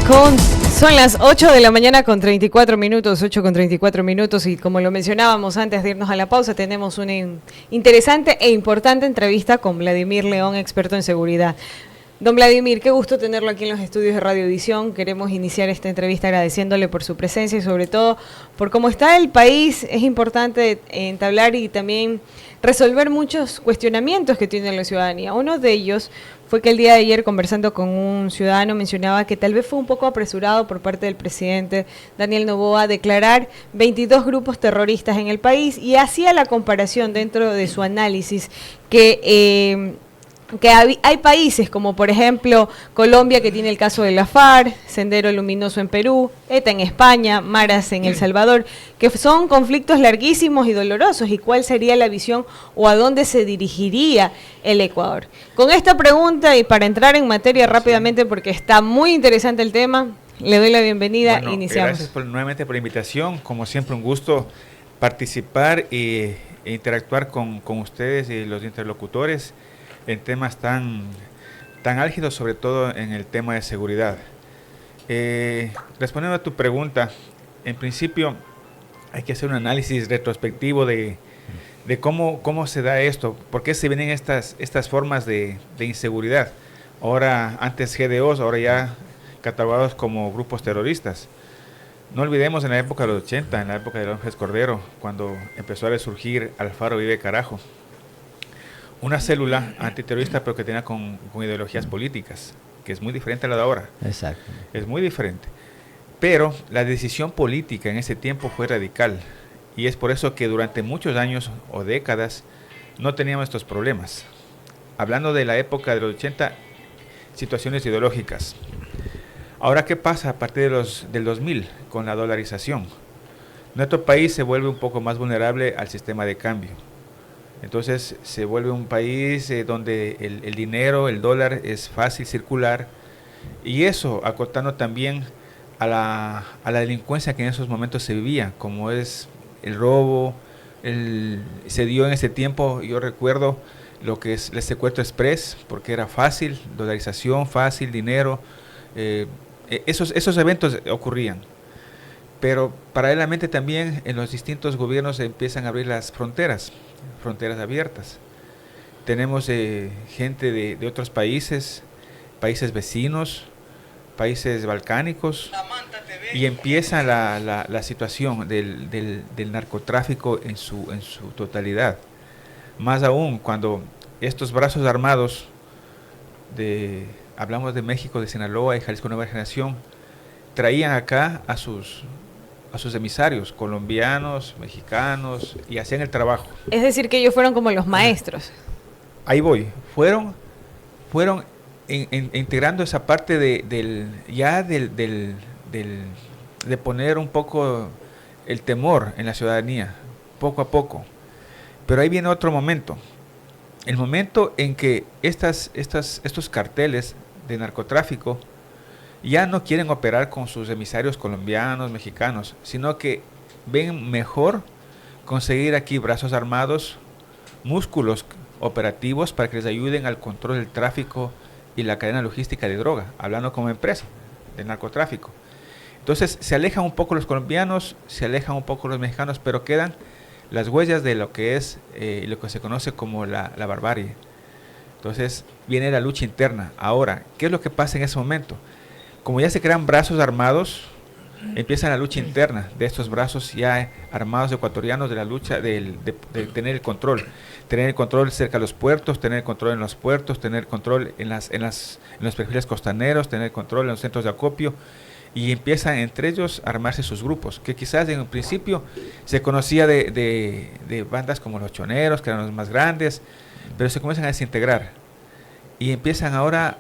Son las 8 de la mañana con 34 minutos, 8 con 34 minutos, y como lo mencionábamos antes de irnos a la pausa, tenemos una interesante e importante entrevista con Vladimir León, experto en seguridad. Don Vladimir, qué gusto tenerlo aquí en los estudios de Radiovisión. Queremos iniciar esta entrevista agradeciéndole por su presencia y sobre todo por cómo está el país. Es importante entablar y también resolver muchos cuestionamientos que tiene la ciudadanía. Uno de ellos fue que el día de ayer, conversando con un ciudadano, mencionaba que tal vez fue un poco apresurado por parte del presidente Daniel Noboa declarar 22 grupos terroristas en el país, y hacía la comparación dentro de su análisis que hay países como por ejemplo Colombia, que tiene el caso de la FARC, Sendero Luminoso en Perú, ETA en España, Maras en El Salvador, que son conflictos larguísimos y dolorosos. ¿Y cuál sería la visión o a dónde se dirigiría el Ecuador? Con esta pregunta, y para entrar en materia rápidamente porque está muy interesante el tema, le doy la bienvenida. Bueno, iniciamos. Gracias nuevamente por la invitación. Como siempre, un gusto participar e interactuar con ustedes y los interlocutores en temas tan álgidos, sobre todo en el tema de seguridad. Respondiendo a tu pregunta, en principio hay que hacer un análisis retrospectivo de cómo se da esto, por qué se vienen estas formas de inseguridad. Ahora, antes GDOs, ahora ya catalogados como grupos terroristas. No olvidemos en la época de los 80, en la época de Ángeles Cordero, cuando empezó a resurgir Alfaro Vive Carajo, una célula antiterrorista, pero que tenía con ideologías políticas, que es muy diferente a la de ahora. Exacto. Es muy diferente. Pero la decisión política en ese tiempo fue radical, y es por eso que durante muchos años o décadas no teníamos estos problemas. Hablando de la época de los 80, situaciones ideológicas. Ahora, ¿qué pasa a partir del 2000 con la dolarización? Nuestro país se vuelve un poco más vulnerable al sistema de cambio. Entonces se vuelve un país donde el dinero, el dólar, es fácil circular, y eso acotando también a la delincuencia que en esos momentos se vivía, como es el robo. Se dio en ese tiempo, yo recuerdo, lo que es el secuestro express, porque era fácil, dolarización, fácil, dinero. Esos eventos ocurrían. Pero paralelamente también en los distintos gobiernos se empiezan a abrir las fronteras abiertas. Tenemos gente de otros países vecinos, países balcánicos, y empieza la situación del narcotráfico en su totalidad. Más aún cuando estos brazos armados, hablamos de México, de Sinaloa y Jalisco Nueva Generación, traían acá a sus emisarios, colombianos, mexicanos, y hacían el trabajo. Es decir, que ellos fueron como los maestros. Ahí fueron integrando esa parte de poner un poco el temor en la ciudadanía, poco a poco. Pero ahí viene otro momento, el momento en que estos carteles de narcotráfico ya no quieren operar con sus emisarios colombianos, mexicanos, sino que ven mejor conseguir aquí brazos armados, músculos operativos para que les ayuden al control del tráfico y la cadena logística de droga, hablando como empresa del narcotráfico. Entonces se alejan un poco los colombianos, se alejan un poco los mexicanos, pero quedan las huellas de lo que es lo que se conoce como la barbarie. Entonces viene la lucha interna. Ahora, ¿qué es lo que pasa en ese momento? Como ya se crean brazos armados, empieza la lucha interna de estos brazos ya armados ecuatorianos, de la lucha de tener el control cerca de los puertos, tener el control en los puertos, tener control en los perfiles costaneros, tener control en los centros de acopio, y empiezan entre ellos a armarse sus grupos, que quizás en un principio se conocía de bandas como los choneros, que eran los más grandes, pero se comienzan a desintegrar, y empiezan ahora.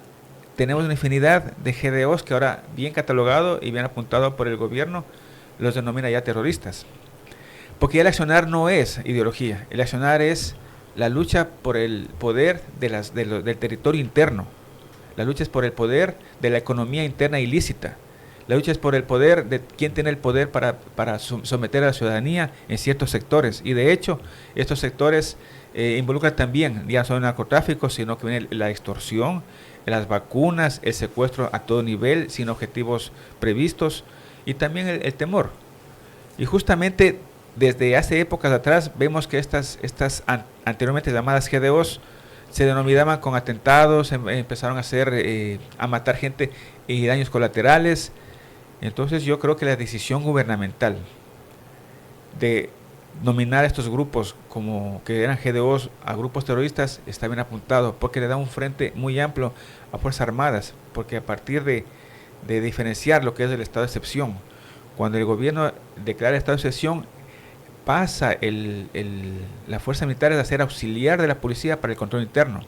Tenemos una infinidad de GDOs que ahora, bien catalogado y bien apuntado por el gobierno, los denomina ya terroristas. Porque ya el accionar no es ideología, el accionar es la lucha por el poder del territorio interno. La lucha es por el poder de la economía interna ilícita. La lucha es por el poder de quién tiene el poder para someter a la ciudadanía en ciertos sectores. Y de hecho, estos sectores involucran también, ya no solo el narcotráfico, sino que viene la extorsión, las vacunas, el secuestro a todo nivel, sin objetivos previstos, y también el temor. Y justamente desde hace épocas atrás vemos que estas anteriormente llamadas GDOs se denominaban con atentados, empezaron a matar gente y daños colaterales. Entonces yo creo que la decisión gubernamental de nominar a estos grupos como que eran GDOs a grupos terroristas está bien apuntado, porque le da un frente muy amplio a Fuerzas Armadas, porque a partir de diferenciar lo que es el estado de excepción, cuando el gobierno declara el estado de excepción, pasa la fuerza militar a ser auxiliar de la policía para el control interno.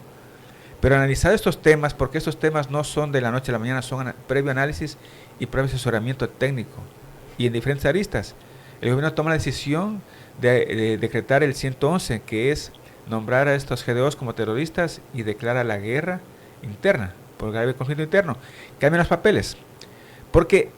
Pero analizar estos temas, porque estos temas no son de la noche a la mañana, son previo análisis y previo asesoramiento técnico, y en diferentes aristas. El gobierno toma la decisión de decretar el 111, que es nombrar a estos GDOs como terroristas y declara la guerra interna, por grave conflicto interno. Cambian los papeles, porque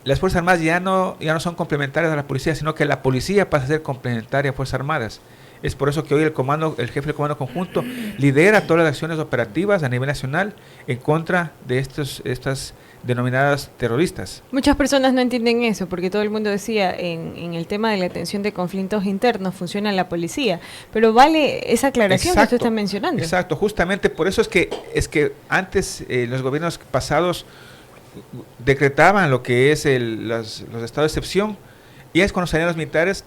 las Fuerzas Armadas ya no son complementarias a la policía, sino que la policía pasa a ser complementaria a Fuerzas Armadas. Es por eso que hoy el jefe del Comando Conjunto lidera todas las acciones operativas a nivel nacional en contra de estas denominadas terroristas. Muchas personas no entienden eso, porque todo el mundo decía en el tema de la atención de conflictos internos funciona la policía, pero vale esa aclaración que usted está mencionando. Exacto, justamente por eso es que antes los gobiernos pasados decretaban lo que es los estados de excepción, y es cuando salían los militares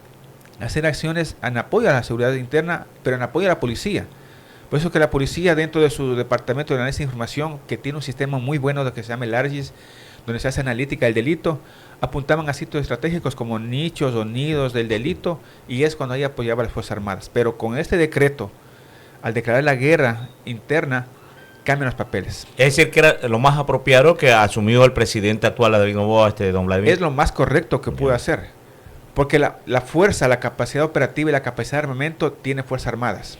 a hacer acciones en apoyo a la seguridad interna, pero en apoyo a la policía. Por eso que la policía, dentro de su departamento de análisis de información, que tiene un sistema muy bueno de que se llama el ARGIS, donde se hace analítica del delito, apuntaban a sitios estratégicos como nichos o nidos del delito, y es cuando ahí apoyaba a las Fuerzas Armadas. Pero con este decreto, al declarar la guerra interna, cambian los papeles. Es decir, que era lo más apropiado que ha asumido el presidente actual, David Noboa, don Vladimir. Es lo más correcto que pudo hacer, porque la fuerza, la capacidad operativa y la capacidad de armamento tiene Fuerzas Armadas.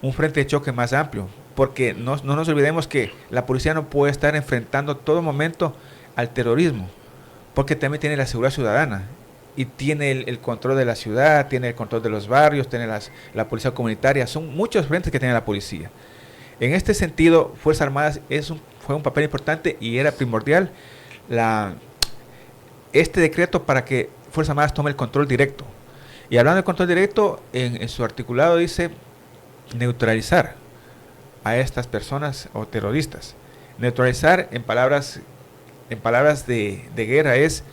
Un frente de choque más amplio, porque no nos olvidemos que la policía no puede estar enfrentando todo momento al terrorismo, porque también tiene la seguridad ciudadana y tiene el control de la ciudad, tiene el control de los barrios, tiene la policía comunitaria. Son muchos frentes que tiene la policía. En este sentido, Fuerzas Armadas fue un papel importante y era primordial este decreto para que Fuerzas Armadas tome el control directo. Y hablando de control directo, en su articulado dice neutralizar a estas personas o terroristas. Neutralizar en palabras de guerra es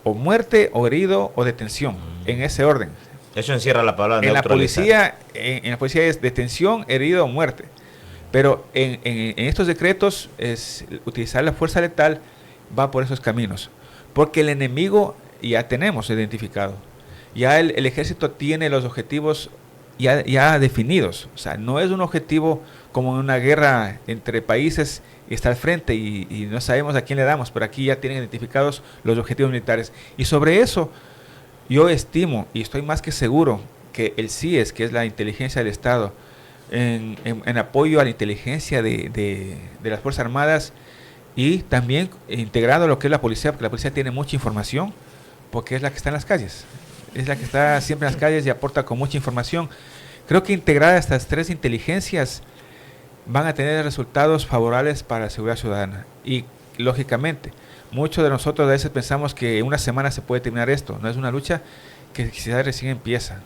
o muerte, o herido, o detención, en ese orden. Eso encierra la palabra en neutralizar. En la policía es detención, herido o muerte. Pero en estos decretos es utilizar la fuerza letal va por esos caminos. Porque el enemigo ya tenemos identificado. Ya el ejército tiene los objetivos ya definidos. O sea, no es un objetivo como en una guerra entre países y está al frente y no sabemos a quién le damos, pero aquí ya tienen identificados los objetivos militares. Y sobre eso yo estimo y estoy más que seguro que el CIES, que es la inteligencia del Estado, en apoyo a la inteligencia de las Fuerzas Armadas y también integrado a lo que es la policía, porque la policía tiene mucha información, porque es la que está en las calles, es la que está siempre en las calles y aporta con mucha información. Creo que integradas estas tres inteligencias van a tener resultados favorables para la seguridad ciudadana. Y lógicamente, muchos de nosotros a veces pensamos que en una semana se puede terminar esto. No es una lucha que quizás recién empieza.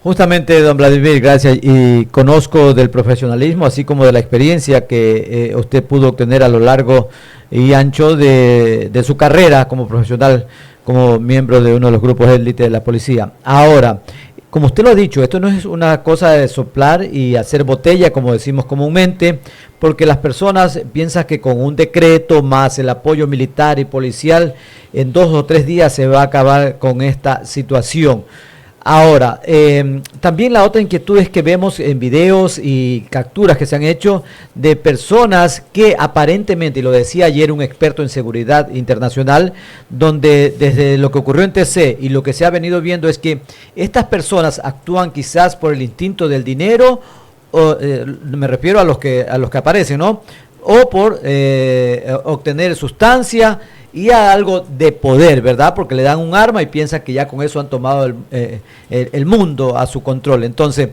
Justamente, don Vladimir, gracias. Y conozco del profesionalismo, así como de la experiencia que usted pudo obtener a lo largo y ancho de su carrera como profesional, como miembro de uno de los grupos élite de la policía. Ahora, como usted lo ha dicho, esto no es una cosa de soplar y hacer botella, como decimos comúnmente, porque las personas piensan que con un decreto más el apoyo militar y policial, en 2 o 3 días se va a acabar con esta situación. Ahora, también la otra inquietud es que vemos en videos y capturas que se han hecho de personas que aparentemente, y lo decía ayer un experto en seguridad internacional, donde desde lo que ocurrió en TC y lo que se ha venido viendo es que estas personas actúan quizás por el instinto del dinero, o, me refiero a los que aparecen, ¿no? O por obtener sustancia y a algo de poder, ¿verdad? Porque le dan un arma y piensan que ya con eso han tomado el mundo a su control. Entonces,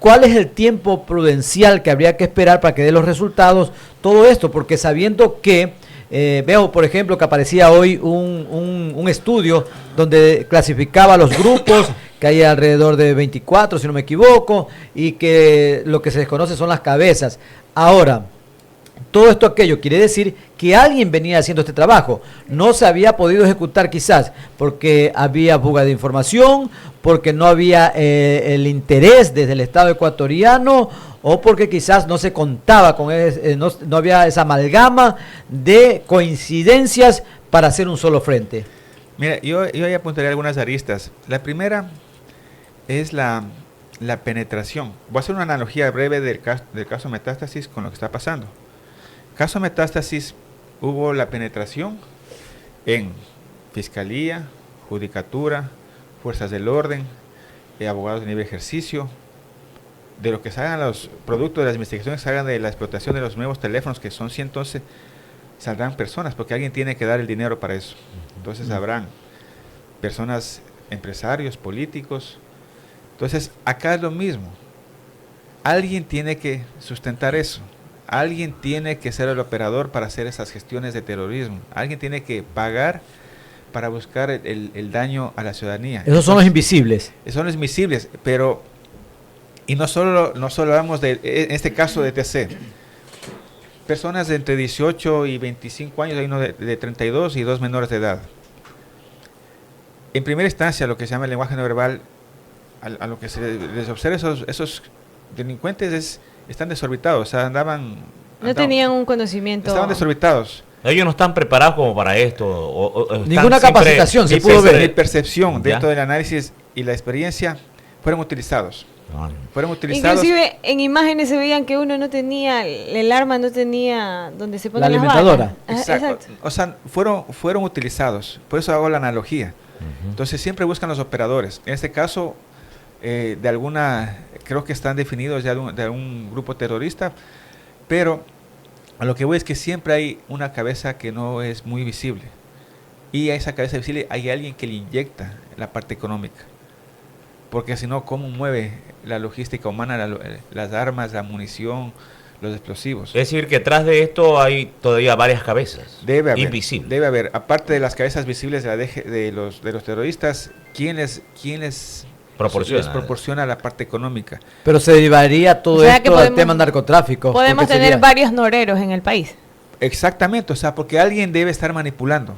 ¿cuál es el tiempo prudencial que habría que esperar para que dé los resultados? Todo esto, porque sabiendo que veo, por ejemplo, que aparecía hoy un estudio donde clasificaba los grupos, que hay alrededor de 24, si no me equivoco, y que lo que se desconoce son las cabezas. Ahora, todo esto aquello quiere decir que alguien venía haciendo este trabajo. No se había podido ejecutar quizás porque había fuga de información, porque no había el interés desde el Estado ecuatoriano, o porque quizás no se contaba con no había esa amalgama de coincidencias para hacer un solo frente. Mira, yo ahí apuntaría algunas aristas. La primera es la penetración. Voy a hacer una analogía breve del caso Metástasis con lo que está pasando. Caso Metástasis, hubo la penetración en Fiscalía, Judicatura, Fuerzas del Orden, abogados de libre ejercicio, de lo que salgan los productos de las investigaciones, salgan de la explotación de los nuevos teléfonos, que son 111, saldrán personas, porque alguien tiene que dar el dinero para eso. Entonces habrán personas, empresarios, políticos. Entonces acá es lo mismo. Alguien tiene que sustentar eso. Alguien tiene que ser el operador para hacer esas gestiones de terrorismo. Alguien tiene que pagar para buscar el daño a la ciudadanía. Esos son los invisibles. Son los invisibles, pero... Y no solo hablamos de, en este caso de TC, personas de entre 18 y 25 años, hay uno de 32 y 2 menores de edad. En primera instancia, lo que se llama el lenguaje no verbal, a lo que se les observa esos delincuentes están desorbitados, o sea, andaban... No tenían un conocimiento... Estaban desorbitados. Ellos no están preparados como para esto. Ninguna capacitación se pudo ver. Mi percepción dentro del análisis y la experiencia fueron utilizados. Fueron utilizados. Inclusive en imágenes se veían que uno no tenía, el arma no tenía donde se pone la alimentadora. Las balas. Exacto. O sea, fueron utilizados. Por eso hago la analogía. Entonces siempre buscan los operadores. En este caso, creo que están definidos ya de un grupo terrorista, pero a lo que voy es que siempre hay una cabeza que no es muy visible. Y a esa cabeza visible hay alguien que le inyecta la parte económica. Porque si no, ¿cómo mueve la logística humana, las armas, la munición, los explosivos? Es decir, que detrás de esto hay todavía varias cabezas invisibles. Debe haber, aparte de las cabezas visibles de los terroristas, ¿quién les proporciona la parte económica? Pero se derivaría todo esto al tema narcotráfico. Podemos tener varios noreros en el país. Exactamente, o sea, porque alguien debe estar manipulando.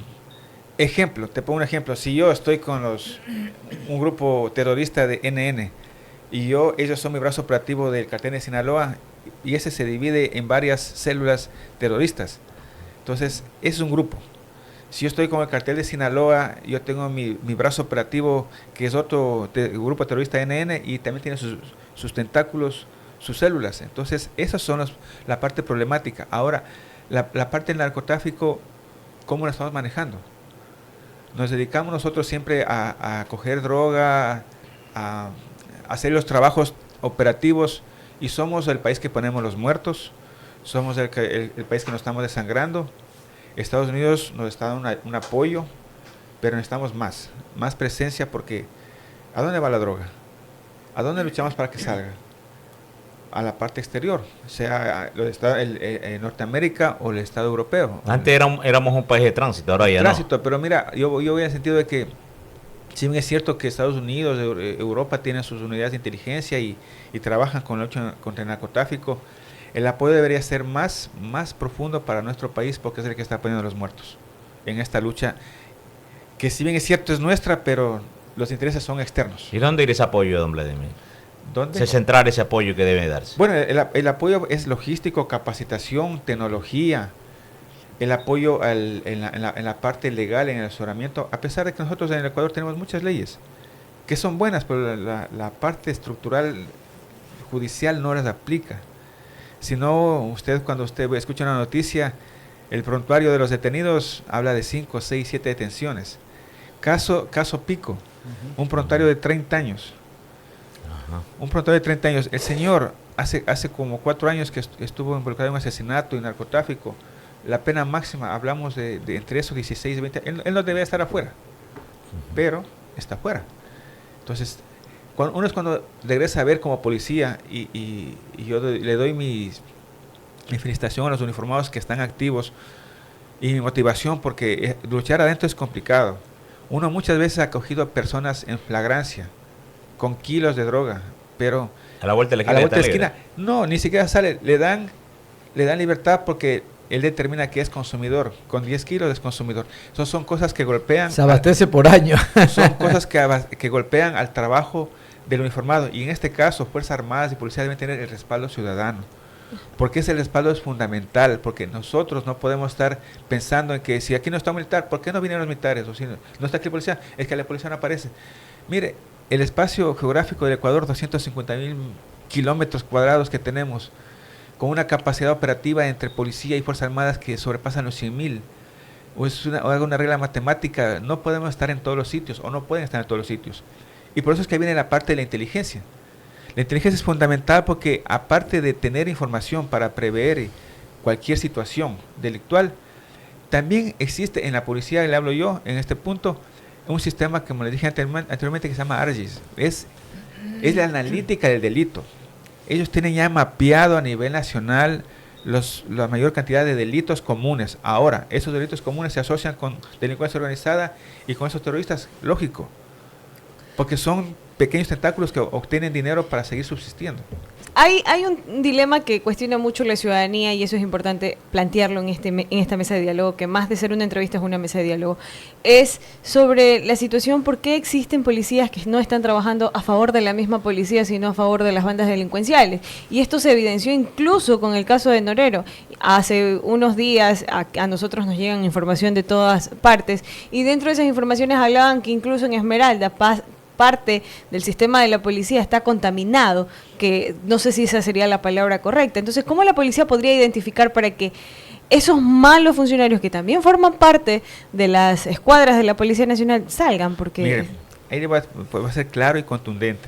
Ejemplo, te pongo un ejemplo. Si yo estoy con un grupo terrorista de NN y ellos son mi brazo operativo del cartel de Sinaloa, y ese se divide en varias células terroristas. Entonces, es un grupo. Si yo estoy con el cartel de Sinaloa, yo tengo mi brazo operativo, que es otro grupo terrorista NN, y también tiene sus tentáculos, sus células. Entonces, esas son la parte problemática. Ahora, la parte del narcotráfico, ¿cómo la estamos manejando? Nos dedicamos nosotros siempre a coger droga, a hacer los trabajos operativos, y somos el país que ponemos los muertos, somos el país que nos estamos desangrando. Estados Unidos nos está dando un apoyo, pero necesitamos más presencia, porque ¿a dónde va la droga? ¿A dónde luchamos para que salga? A la parte exterior, sea Norteamérica o el Estado europeo. Antes éramos un país de tránsito, ahora ya tránsito, no. Pero mira, yo voy en el sentido de que, si bien es cierto que Estados Unidos, Europa tienen sus unidades de inteligencia y trabajan con la lucha contra el narcotráfico, el apoyo debería ser más profundo para nuestro país, porque es el que está poniendo los muertos en esta lucha, que si bien es cierto es nuestra, pero los intereses son externos. ¿Y dónde irá ese apoyo, don Vladimir? ¿Dónde? Se centrar ese apoyo que debe darse. Bueno, el apoyo es logístico, capacitación, tecnología, el apoyo en la parte legal, en el asesoramiento, a pesar de que nosotros en el Ecuador tenemos muchas leyes que son buenas, pero la parte estructural judicial no las aplica. Si no, cuando usted escucha una noticia, el prontuario de los detenidos habla de 5, 6, 7 detenciones. Caso Pico, un prontuario de 30 años. Un prontuario de 30 años. El señor hace como 4 años que estuvo involucrado en un asesinato y narcotráfico. La pena máxima, hablamos de entre esos 16 y 20. Él no debe estar afuera, pero está afuera. Entonces, Uno es cuando regresa a ver como policía y yo le doy mi felicitación a los uniformados que están activos y mi motivación, porque luchar adentro es complicado. Uno muchas veces ha cogido personas en flagrancia, con kilos de droga, pero a la vuelta de la esquina, no, ni siquiera sale, le dan libertad porque él determina que es consumidor, con 10 kilos es consumidor. Esas son cosas que golpean. Se abastece por año. Son cosas que golpean al trabajo del uniformado, y en este caso Fuerzas Armadas y Policía deben tener el respaldo ciudadano, porque ese respaldo es fundamental, porque nosotros no podemos estar pensando en que si aquí no está un militar, ¿por qué no vienen los militares? O si no está aquí la policía, es que la policía no aparece. Mire, el espacio geográfico del Ecuador, 250,000 kilómetros cuadrados que tenemos, con una capacidad operativa entre policía y Fuerzas Armadas que sobrepasan los 100,000. O es una regla matemática, no podemos estar en todos los sitios, o no pueden estar en todos los sitios. Y por eso es que viene la parte de la inteligencia. La inteligencia es fundamental porque, aparte de tener información para prever cualquier situación delictual, también existe en la policía, le hablo yo en este punto, un sistema, como le dije anteriormente, que se llama ARGIS. Es la analítica del delito. Ellos tienen ya mapeado a nivel nacional la mayor cantidad de delitos comunes. Ahora, esos delitos comunes se asocian con delincuencia organizada y con esos terroristas, lógico, porque son pequeños tentáculos que obtienen dinero para seguir subsistiendo. Hay un dilema que cuestiona mucho la ciudadanía, y eso es importante plantearlo en esta mesa de diálogo, que más de ser una entrevista es una mesa de diálogo, es sobre la situación, por qué existen policías que no están trabajando a favor de la misma policía, sino a favor de las bandas delincuenciales. Y esto se evidenció incluso con el caso de Norero. Hace unos días a nosotros nos llegan información de todas partes, y dentro de esas informaciones hablaban que incluso en Esmeralda parte del sistema de la policía está contaminado, que no sé si esa sería la palabra correcta. Entonces, ¿cómo la policía podría identificar para que esos malos funcionarios que también forman parte de las escuadras de la Policía Nacional salgan? Porque mire, ahí va a ser claro y contundente.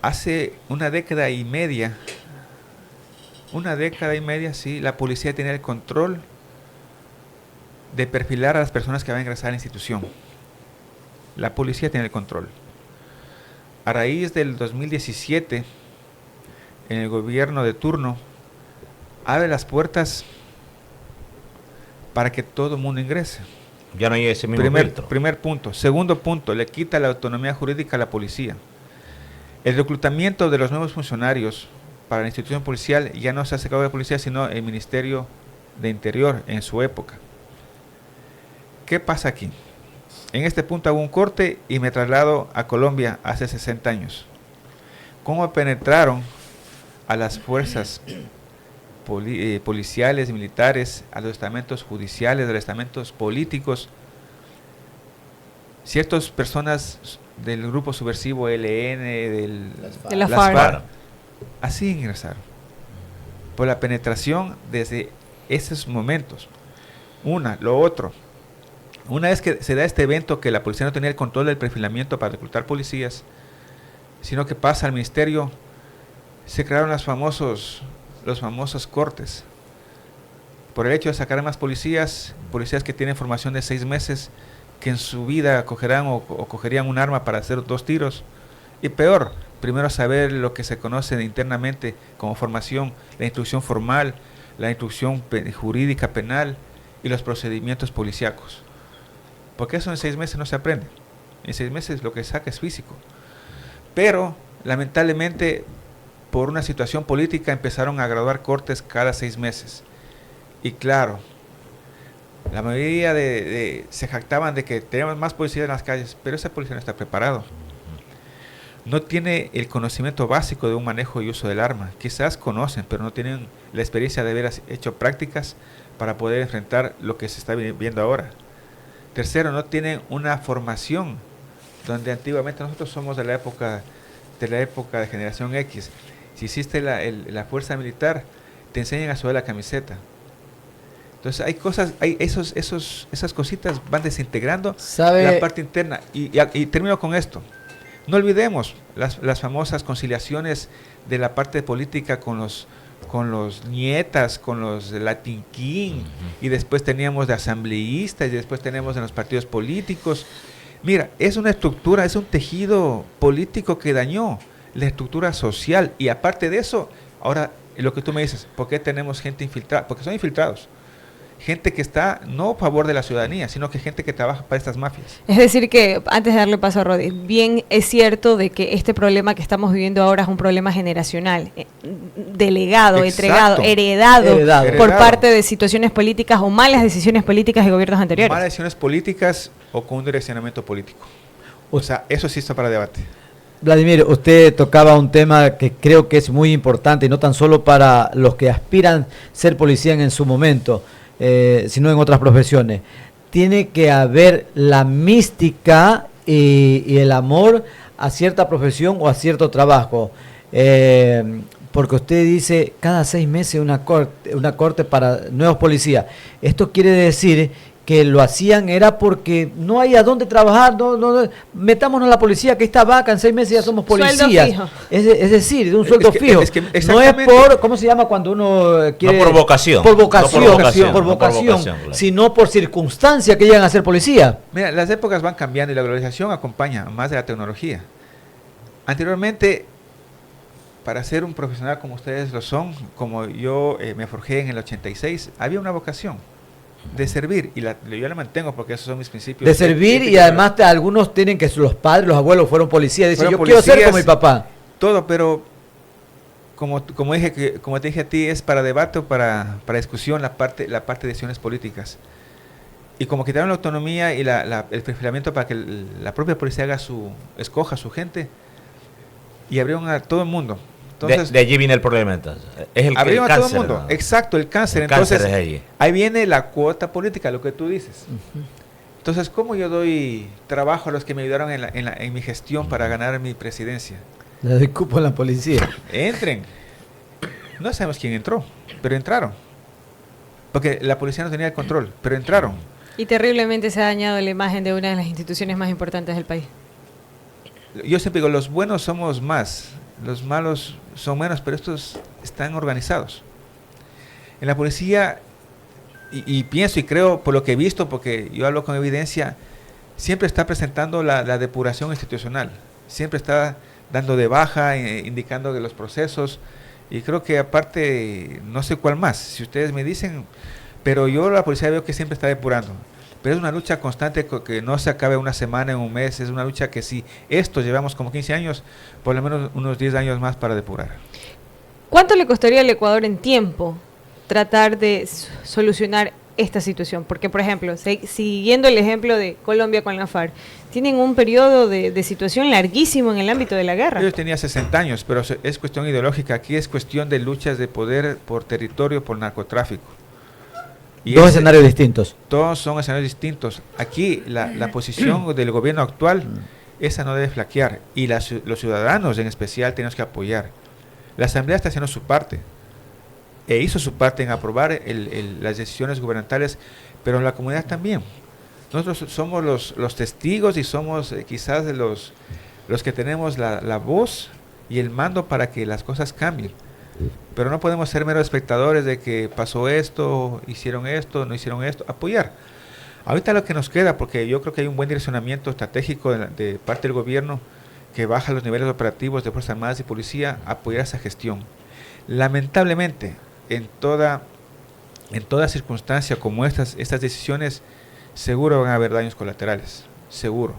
Hace una década y media, sí, la policía tenía el control de perfilar a las personas que van a ingresar a la institución. La policía tiene el control. A raíz del 2017, en el gobierno de turno, abre las puertas para que todo el mundo ingrese. Ya no hay ese mismo filtro. Primer punto. Segundo punto, le quita la autonomía jurídica a la policía. El reclutamiento de los nuevos funcionarios para la institución policial ya no se hace cargo de la policía, sino el Ministerio de Interior en su época. ¿Qué pasa aquí? En este punto hago un corte y me traslado a Colombia hace 60 años. ¿Cómo penetraron a las fuerzas policiales y militares, a los estamentos judiciales, a los estamentos políticos? Ciertas personas del grupo subversivo ELN, de la FARC, así ingresaron. Por la penetración desde esos momentos. Lo otro. Una vez que se da este evento, que la policía no tenía el control del perfilamiento para reclutar policías, sino que pasa al ministerio, se crearon los famosos cortes. Por el hecho de sacar más policías que tienen formación de 6 meses, que en su vida cogerán o cogerían un arma para hacer 2 tiros. Y peor, primero saber lo que se conoce internamente como formación, la instrucción formal, la instrucción jurídica penal y los procedimientos policíacos. Porque eso en 6 meses no se aprende. En 6 meses lo que saca es físico. Pero, lamentablemente, por una situación política empezaron a graduar cortes cada 6 meses. Y claro, la mayoría se jactaban de que tenemos más policía en las calles, pero esa policía no está preparado. No tiene el conocimiento básico de un manejo y uso del arma. Quizás conocen, pero no tienen la experiencia de haber hecho prácticas para poder enfrentar lo que se está viendo ahora. Tercero, no tienen una formación, donde antiguamente nosotros somos de la época de generación X. Si hiciste la fuerza militar, te enseñan a subir la camiseta. Entonces esas cositas van desintegrando la parte interna. Y termino con esto. No olvidemos las famosas conciliaciones de la parte política con los nietas, con los de Latin King, y después teníamos de asambleístas, y después tenemos en los partidos políticos, Mira, es una estructura, es un tejido político que dañó la estructura social. Y aparte de eso, ahora lo que tú me dices, ¿por qué tenemos gente infiltrada? Porque son infiltrados. Gente que está no a favor de la ciudadanía, sino que gente que trabaja para estas mafias. Es decir que, antes de darle paso a Rodi, bien es cierto de que este problema que estamos viviendo ahora es un problema generacional, delegado, Exacto. entregado, heredado por Heredado. parte de situaciones políticas o malas decisiones políticas de gobiernos anteriores. Malas decisiones políticas o con un direccionamiento político. O sea, eso sí está para debate. Vladimir, usted tocaba un tema que creo que es muy importante, y no tan solo para los que aspiran a ser policía en su momento, sino en otras profesiones. Tiene que haber la mística y el amor a cierta profesión o a cierto trabajo. Porque usted dice cada 6 meses una corte para nuevos policías. Esto quiere decir que lo hacían era porque no hay a dónde trabajar, no, metámonos a la policía, que está vaca, en 6 meses ya somos Sueldo policías. fijo. Es decir, de un sueldo fijo. No es por, ¿cómo se llama cuando uno quiere? No por vocación. Por vocación, No por vocación, por no por vocación, vocación, claro. sino por circunstancia que llegan a ser policía. Mira, las épocas van cambiando y la globalización acompaña más de la tecnología. Anteriormente, para ser un profesional como ustedes lo son, como yo me forjé en el 86, había una vocación de servir, y yo la mantengo porque esos son mis principios. De servir, y además algunos tienen que los padres, los abuelos fueron policías, dicen, Fueron yo quiero ser policías, como mi papá. Todo, pero como te dije a ti, es para debate o para discusión la parte de decisiones políticas. Y como quitaron la autonomía y el perfilamiento para que la propia policía escoja a su gente, y abrieron a todo el mundo. Entonces, de allí viene el problema, entonces. Es el abrieron cáncer, a todo el mundo. ¿no? Exacto, el cáncer. El cáncer Entonces, es allí. ahí viene la cuota política, lo que tú dices. Entonces, ¿cómo yo doy trabajo a los que me ayudaron en mi gestión para ganar mi presidencia? Le doy cupo a la policía. Entren. No sabemos quién entró, pero entraron. Porque la policía no tenía el control, pero entraron. Y terriblemente se ha dañado la imagen de una de las instituciones más importantes del país. Yo siempre digo, los buenos somos más, los malos son menos, pero estos están organizados. En la policía, y pienso y creo por lo que he visto, porque yo hablo con evidencia, siempre está presentando la depuración institucional, siempre está dando de baja, indicando de los procesos, y creo que aparte, no sé cuál más, si ustedes me dicen, pero yo la policía veo que siempre está depurando. Pero es una lucha constante que no se acabe una semana, en un mes, es una lucha que si esto llevamos como 15 años, por lo menos unos 10 años más para depurar. ¿Cuánto le costaría al Ecuador en tiempo tratar de solucionar esta situación? Porque, por ejemplo, siguiendo el ejemplo de Colombia con la FARC, tienen un periodo de situación larguísimo en el ámbito de la guerra. Ellos tenían 60 años, pero es cuestión ideológica. Aquí es cuestión de luchas de poder por territorio, por narcotráfico. Y Dos escenarios distintos. Todos son escenarios distintos. Aquí la posición del gobierno actual, esa no debe flaquear. Y los ciudadanos en especial tenemos que apoyar. La Asamblea está haciendo su parte. E hizo su parte en aprobar las decisiones gubernamentales, pero la comunidad también. Nosotros somos los testigos y somos quizás los que tenemos la voz y el mando para que las cosas cambien. Pero no podemos ser meros espectadores de que pasó esto, no hicieron esto, apoyar. Ahorita lo que nos queda, porque yo creo que hay un buen direccionamiento estratégico de parte del gobierno que baja los niveles operativos de Fuerzas Armadas y Policía, apoyar esa gestión. Lamentablemente, en toda circunstancia como estas decisiones, seguro van a haber daños colaterales, seguro,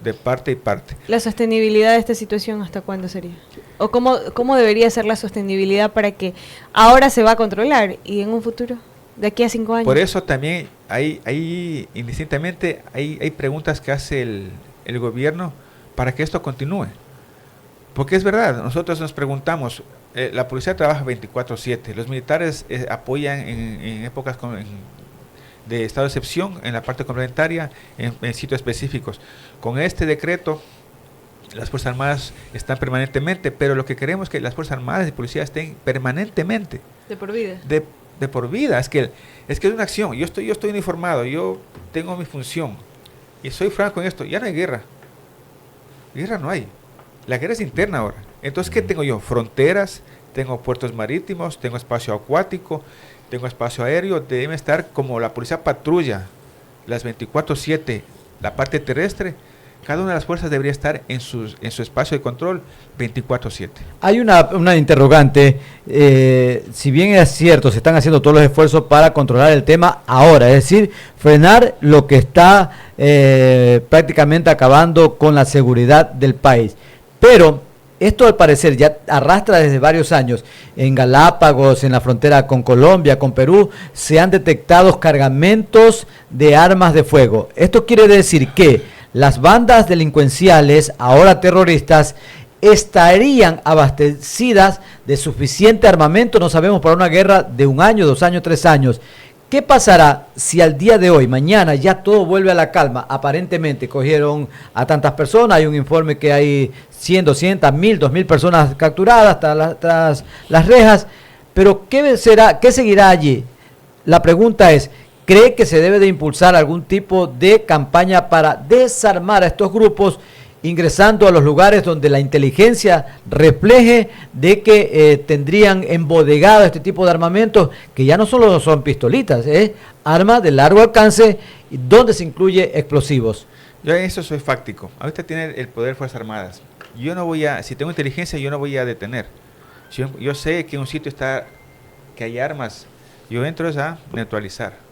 de parte y parte. ¿La sostenibilidad de esta situación hasta cuándo sería? ¿O cómo debería ser la sostenibilidad para que ahora se va a controlar y en un futuro, de aquí a 5 años? Por eso también indistintamente hay preguntas que hace el gobierno para que esto continúe. Porque es verdad, nosotros nos preguntamos, la policía trabaja 24/7, los militares apoyan en épocas de estado de excepción, en la parte complementaria, en sitios específicos. Con este decreto, las Fuerzas Armadas están permanentemente, pero lo que queremos es que las Fuerzas Armadas y Policía estén permanentemente. De por vida. De por vida. Es que es una acción. Yo estoy uniformado, yo tengo mi función. Y soy franco en esto, ya no hay guerra. Guerra no hay. La guerra es interna ahora. Entonces, ¿qué tengo yo? Fronteras, tengo puertos marítimos, tengo espacio acuático, tengo espacio aéreo. Debe estar como la policía patrulla las 24/7 la parte terrestre, cada una de las fuerzas debería estar en su espacio de control 24/7. Hay una interrogante, si bien es cierto, se están haciendo todos los esfuerzos para controlar el tema ahora, es decir, frenar lo que está prácticamente acabando con la seguridad del país. Pero esto al parecer ya arrastra desde varios años. En Galápagos, en la frontera con Colombia, con Perú, se han detectado cargamentos de armas de fuego. Esto quiere decir que las bandas delincuenciales, ahora terroristas, estarían abastecidas de suficiente armamento, no sabemos, para una guerra de 1 año, 2 años, 3 años. ¿Qué pasará si al día de hoy, mañana, ya todo vuelve a la calma? Aparentemente cogieron a tantas personas, hay un informe que hay 100, 200, 1000, 2000 personas capturadas tras las rejas, pero ¿qué seguirá allí? La pregunta es, ¿cree que se debe de impulsar algún tipo de campaña para desarmar a estos grupos, ingresando a los lugares donde la inteligencia refleje de que tendrían embodegado este tipo de armamentos, que ya no solo son pistolitas, armas de largo alcance, donde se incluye explosivos? Yo en eso soy fáctico. Ahorita tiene el poder Fuerzas Armadas. Yo no voy a, si tengo inteligencia, yo no voy a detener. Si yo sé que en un sitio está, que hay armas, yo entro a neutralizar.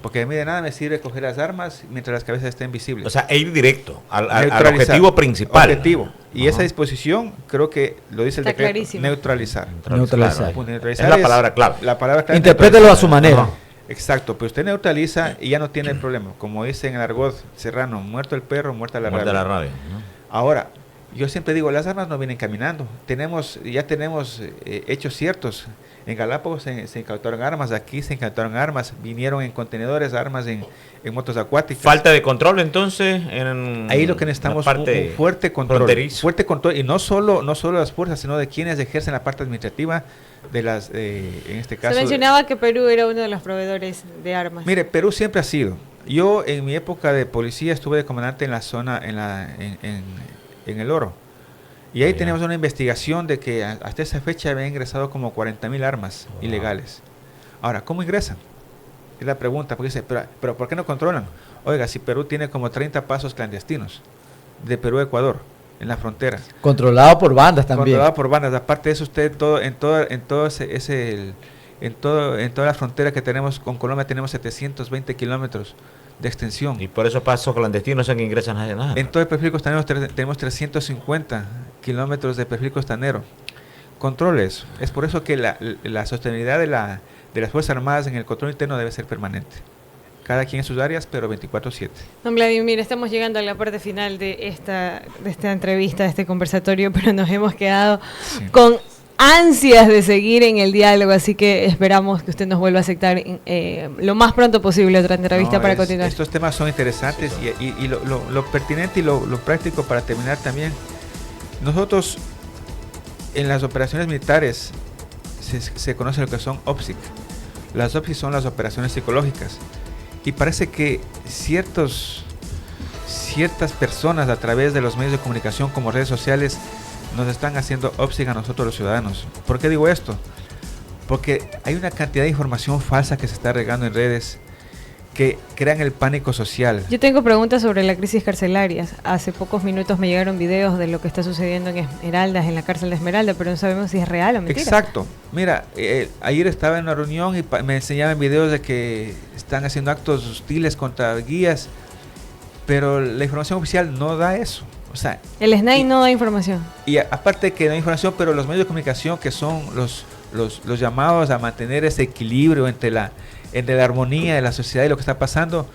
Porque a mí de nada me sirve coger las armas mientras las cabezas estén visibles. O sea, e ir directo al objetivo principal. Objetivo. Y esa disposición, creo que lo dice el Está decreto, clarísimo. neutralizar. Neutralizar. Es la palabra clave. La palabra clave. Interprételo a su manera. Ajá. Exacto, pero usted neutraliza y ya no tiene problema. Como dice en el argot serrano, muerto el perro, muerta la rabia. ¿No? Ahora, yo siempre digo, las armas no vienen caminando. Ya tenemos hechos ciertos. En Galápagos se incautaron armas, aquí se incautaron armas, vinieron en contenedores, armas en motos acuáticas. Falta de control entonces ahí lo que necesitamos es un fuerte control, y no solo las fuerzas, sino de quienes ejercen la parte administrativa de las, en este caso. Se mencionaba que Perú era uno de los proveedores de armas. Mire, Perú siempre ha sido. Yo en mi época de policía estuve de comandante en la zona, en El Oro. Y ahí tenemos una investigación de que hasta esa fecha habían ingresado como 40,000 armas ilegales. Ahora, ¿cómo ingresan? Es la pregunta, porque dice, pero ¿por qué no controlan? Oiga, si Perú tiene como 30 pasos clandestinos de Perú a Ecuador, en la frontera. Controlado por bandas también. Controlado por bandas. Aparte de eso, usted en toda la frontera que tenemos con Colombia tenemos 720 kilómetros de extensión. Y por esos pasos clandestinos son que ingresan a nada. En todo el perfil costanero tenemos 350 kilómetros de perfil costanero. Controle eso. Es por eso que la sostenibilidad de las Fuerzas Armadas en el control interno debe ser permanente. Cada quien en sus áreas, pero 24/7. Don Vladimir, estamos llegando a la parte final de esta entrevista, de este conversatorio, pero nos hemos quedado con ansias de seguir en el diálogo, así que esperamos que usted nos vuelva a aceptar lo más pronto posible otra entrevista para continuar. Estos temas son interesantes y lo pertinente y lo práctico para terminar también. Nosotros en las operaciones militares se conoce lo que son OPSIC. Las OPSIC son las operaciones psicológicas y parece que ciertas personas a través de los medios de comunicación como redes sociales nos están haciendo OPSIC a nosotros los ciudadanos. ¿Por qué digo esto? Porque hay una cantidad de información falsa que se está regando en redes que crean el pánico social. Yo tengo preguntas sobre la crisis carcelaria. Hace pocos minutos me llegaron videos de lo que está sucediendo en Esmeraldas, en la cárcel de Esmeralda, pero no sabemos si es real o mentira. Exacto. Mira, ayer estaba en una reunión y me enseñaban videos de que están haciendo actos hostiles contra guías, pero la información oficial no da eso. O sea, el SNAI no da información. Y aparte de que no hay información, pero los medios de comunicación, que son los llamados a mantener ese equilibrio entre la armonía de la sociedad y lo que está pasando,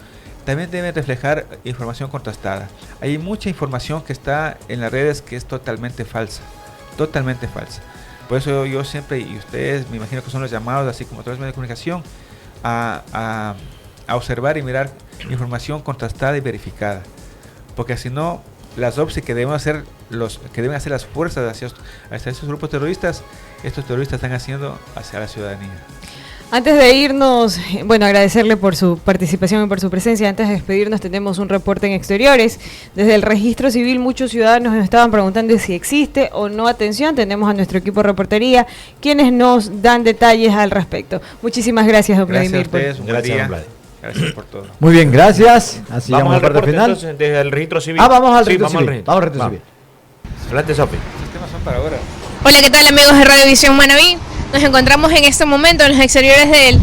también deben reflejar información contrastada. Hay mucha información que está en las redes que es totalmente falsa. Totalmente falsa. Por eso yo siempre, y ustedes me imagino que son los llamados, así como todos los medios de comunicación, a observar y mirar información contrastada y verificada. Porque si no, las OPSI que deben hacer las fuerzas hacia esos grupos terroristas, estos terroristas están haciendo hacia la ciudadanía. Antes de irnos, bueno, agradecerle por su participación y por su presencia. Antes de despedirnos, tenemos un reporte en exteriores. Desde el registro civil, muchos ciudadanos nos estaban preguntando si existe o no atención. Tenemos a nuestro equipo de reportería, quienes nos dan detalles al respecto. Muchísimas gracias, don Vladimir. Gracias a ustedes, Gracias, don Vladimir. Gracias por todo. Muy bien, gracias. Así Vamos llegamos al a la parte reporte final. entonces, desde el registro civil. Vamos al Sí, registro vamos al civil. registro. Vamos al registro civil. Adelante, Sofi. Esos temas son para ahora. Hola, ¿qué tal amigos de Radiovisión Manabí? Nos encontramos en este momento en los exteriores del